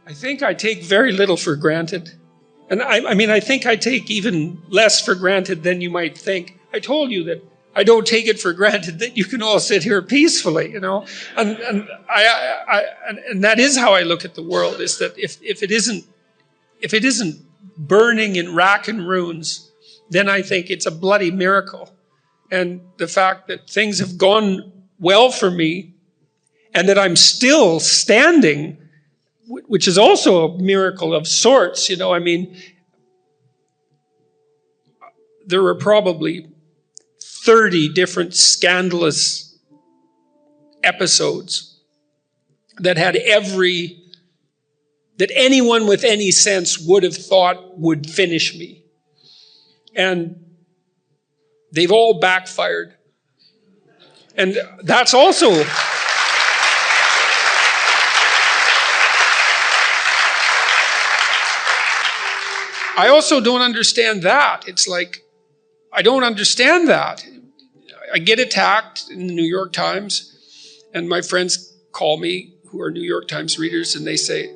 I think I take very little for granted. And I mean, I think I take even less for granted than you might think. I told you that I don't take it for granted that you can all sit here peacefully, and that is how I look at the world. Is that if it isn't burning in rack and ruins, then I think it's a bloody miracle. And the fact that things have gone well for me, and that I'm still standing, which is also a miracle of sorts. I mean, there were probably 30 different scandalous episodes that anyone with any sense would have thought would finish me. And they've all backfired. And that's also... I also don't understand that. It's like, I don't understand that. I get attacked in the New York Times, and my friends call me, who are New York Times readers, and they say,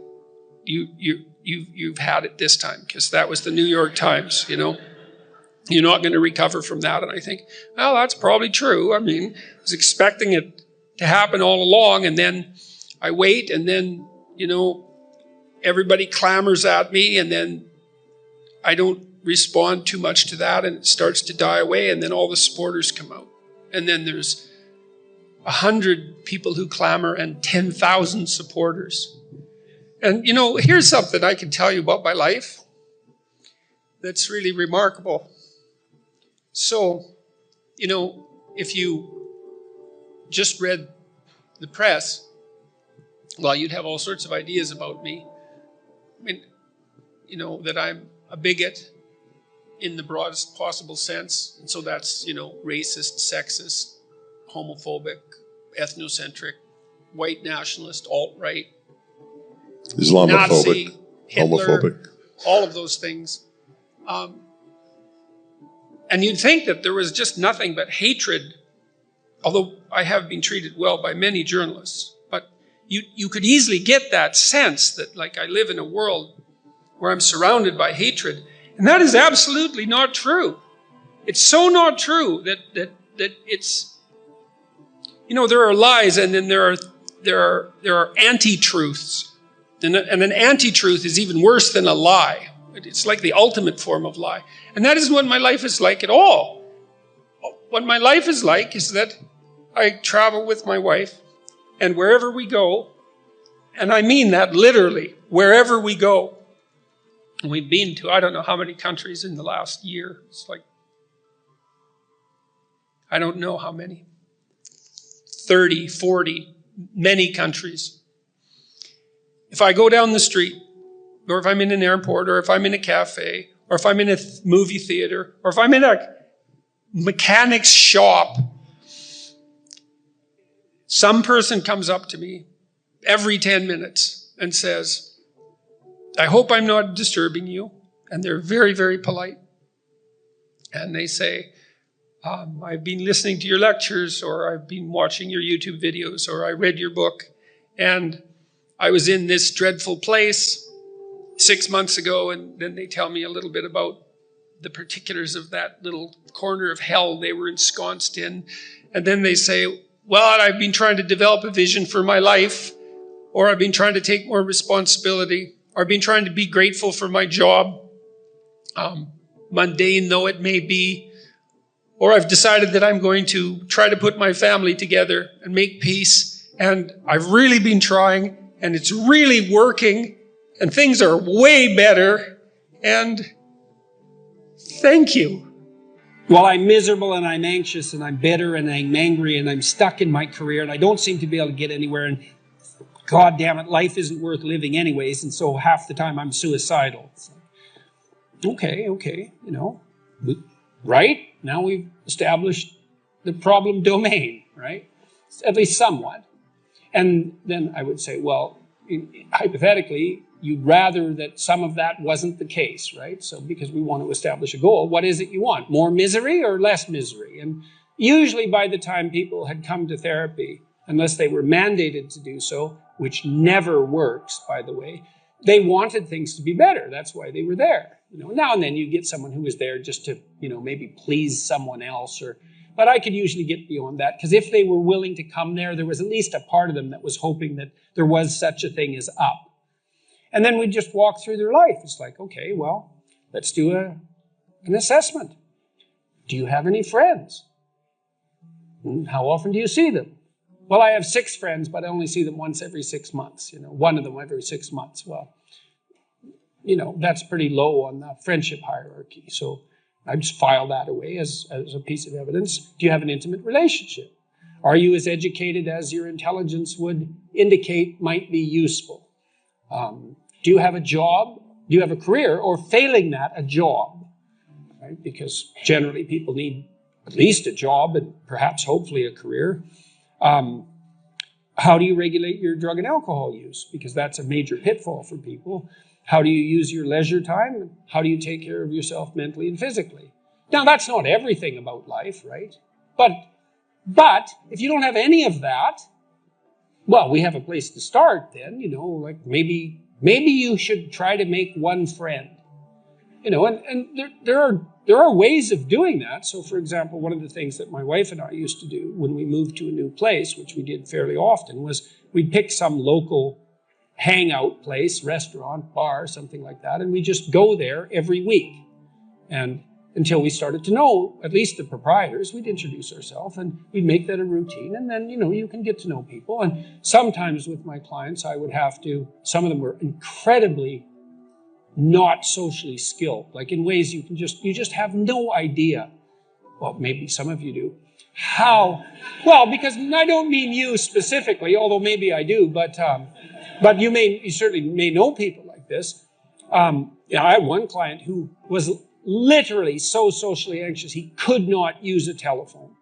you've had it this time, because that was the New York Times, You're not going to recover from that. And I think, well, that's probably true. I mean, I was expecting it to happen all along, and then I wait, and then, everybody clamors at me, and then I don't respond too much to that, and it starts to die away, and then all the supporters come out. And then there's 100 people who clamor and 10,000 supporters. And, here's something I can tell you about my life that's really remarkable. So, if you just read the press, well, you'd have all sorts of ideas about me. I mean, that I'm a bigot in the broadest possible sense. And so that's, racist, sexist, homophobic, ethnocentric, white nationalist, alt-right, Islamophobic, Nazi, Hitler, homophobic. All of those things. And you'd think that there was just nothing but hatred, although I have been treated well by many journalists. But you could easily get that sense that, like, I live in a world where I'm surrounded by hatred. And that is absolutely not true. It's so not true that it's, there are lies, and then there are anti-truths. And an anti-truth is even worse than a lie. It's like the ultimate form of lie. And that isn't what my life is like at all. What my life is like is that I travel with my wife, and wherever we go, and I mean that literally, wherever we go. And we've been to, I don't know how many countries in the last year. It's like, I don't know how many. 30, 40, many countries. If I go down the street, or if I'm in an airport, or if I'm in a cafe, or if I'm in a movie theater, or if I'm in a mechanic's shop, some person comes up to me every 10 minutes and says, I hope I'm not disturbing you. And they're very, very polite. And they say, I've been listening to your lectures, or I've been watching your YouTube videos, or I read your book, and I was in this dreadful place 6 months ago, and then they tell me a little bit about the particulars of that little corner of hell they were ensconced in. And then they say, well, I've been trying to develop a vision for my life, or I've been trying to take more responsibility, or I've been trying to be grateful for my job, mundane though it may be, or I've decided that I'm going to try to put my family together and make peace, and I've really been trying, and it's really working, and things are way better, and thank you. Well, I'm miserable, and I'm anxious, and I'm bitter, and I'm angry, and I'm stuck in my career, and I don't seem to be able to get anywhere, and God damn it, life isn't worth living anyways, and so half the time I'm suicidal. So, okay, right? Now we've established the problem domain, right? At least somewhat. And then I would say, well, hypothetically, you'd rather that some of that wasn't the case, right? So because we want to establish a goal, what is it you want? More misery or less misery? And usually by the time people had come to therapy, unless they were mandated to do so, which never works, by the way, they wanted things to be better. That's why they were there. Now and then you get someone who was there just to, maybe please someone else, but I could usually get beyond that, because if they were willing to come there was at least a part of them that was hoping that there was such a thing as up. And then we'd just walk through their life. It's like, okay, well, let's do an assessment. Do you have any friends? How often do you see them? Well, I have 6 friends, but I only see them once every 6 months. One of them every 6 months. Well, that's pretty low on the friendship hierarchy. So I just file that away as a piece of evidence. Do you have an intimate relationship? Are you as educated as your intelligence would indicate might be useful? Do you have a job? Do you have a career? Or failing that, a job? Right? Because generally people need at least a job and perhaps hopefully a career. How do you regulate your drug and alcohol use? Because that's a major pitfall for people. How do you use your leisure time? How do you take care of yourself mentally and physically? Now, that's not everything about life, right? But if you don't have any of that, well, we have a place to start then, like maybe you should try to make one friend. And there are ways of doing that. So, for example, one of the things that my wife and I used to do when we moved to a new place, which we did fairly often, was we'd pick some local hangout place, restaurant, bar, something like that, and we just go there every week. And until we started to know at least the proprietors, we'd introduce ourselves and we'd make that a routine. And then, you can get to know people. And sometimes with my clients, I would have to, some of them were incredibly not socially skilled, like in ways you just have no idea. Well, maybe some of you do. How? Well, because I don't mean you specifically, although maybe I do, but you certainly may know people like this. I had one client who was literally so socially anxious he could not use a telephone.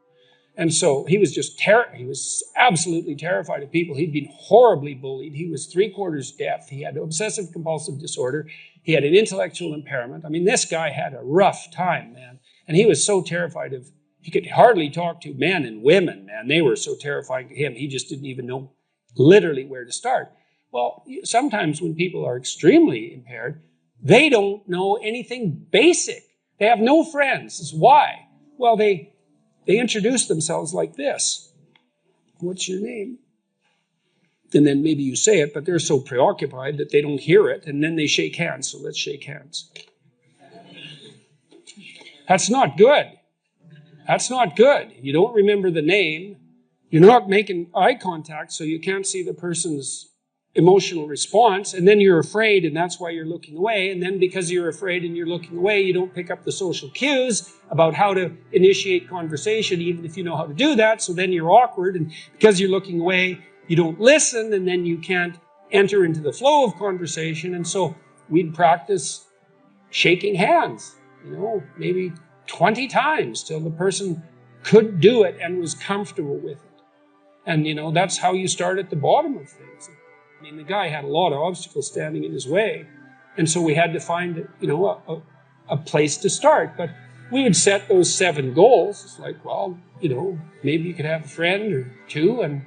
And so he was he was absolutely terrified of people. He'd been horribly bullied. He was 3/4 deaf. He had obsessive compulsive disorder. He had an intellectual impairment. I mean, this guy had a rough time, man. And he was so terrified he could hardly talk to men and women, man. They were so terrifying to him. He just didn't even know literally where to start. Well, sometimes when people are extremely impaired, they don't know anything basic. They have no friends. This is why. Well, they introduce themselves like this. What's your name? And then maybe you say it, but they're so preoccupied that they don't hear it, and then they shake hands. So let's shake hands. That's not good. That's not good. You don't remember the name. You're not making eye contact, so you can't see the person's emotional response, and then you're afraid, and that's why you're looking away. And then because you're afraid and you're looking away, you don't pick up the social cues about how to initiate conversation, even if you know how to do that. So then you're awkward, and because you're looking away, you don't listen, and then you can't enter into the flow of conversation. And so we'd practice shaking hands, maybe 20 times till the person could do it and was comfortable with it. And, that's how you start at the bottom of things. I mean, the guy had a lot of obstacles standing in his way. And so we had to find, a place to start. But we would set those 7 goals. It's like, well, maybe you could have a friend or 2, and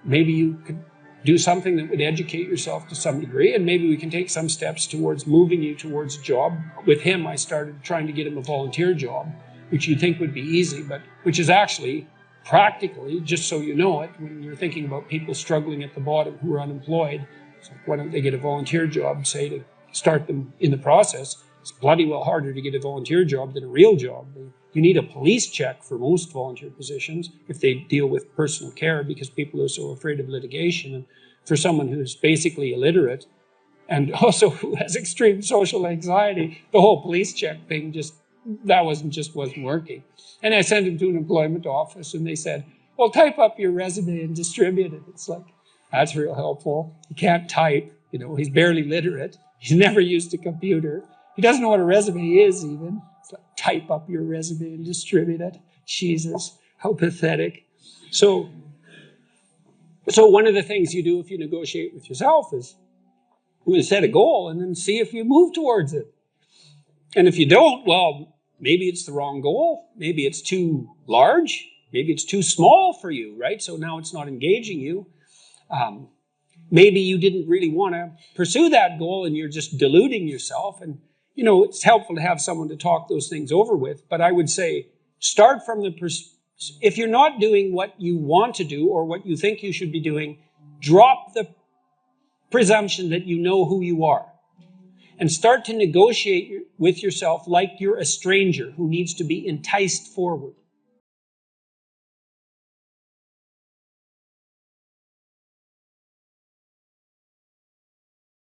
maybe you could do something that would educate yourself to some degree, and maybe we can take some steps towards moving you towards a job. With him, I started trying to get him a volunteer job, which you'd think would be easy, but which is actually practically, just so you know it, when you're thinking about people struggling at the bottom who are unemployed, it's like, why don't they get a volunteer job, say, to start them in the process? It's bloody well harder to get a volunteer job than a real job. You need a police check for most volunteer positions if they deal with personal care, because people are so afraid of litigation. And for someone who's basically illiterate and also who has extreme social anxiety, the whole police check thing wasn't working. And I sent him to an employment office, and they said, well, type up your resume and distribute it. It's like, that's real helpful. He can't type, he's barely literate. He's never used a computer. He doesn't know what a resume is even. It's like, type up your resume and distribute it. Jesus, how pathetic. So one of the things you do if you negotiate with yourself is you set a goal and then see if you move towards it. And if you don't, well, maybe it's the wrong goal. Maybe it's too large. Maybe it's too small for you, right? So now it's not engaging you. maybe you didn't really want to pursue that goal and you're just deluding yourself. And, it's helpful to have someone to talk those things over with. But I would say start from if you're not doing what you want to do or what you think you should be doing, drop the presumption that you know who you are and start to negotiate with yourself like you're a stranger who needs to be enticed forward.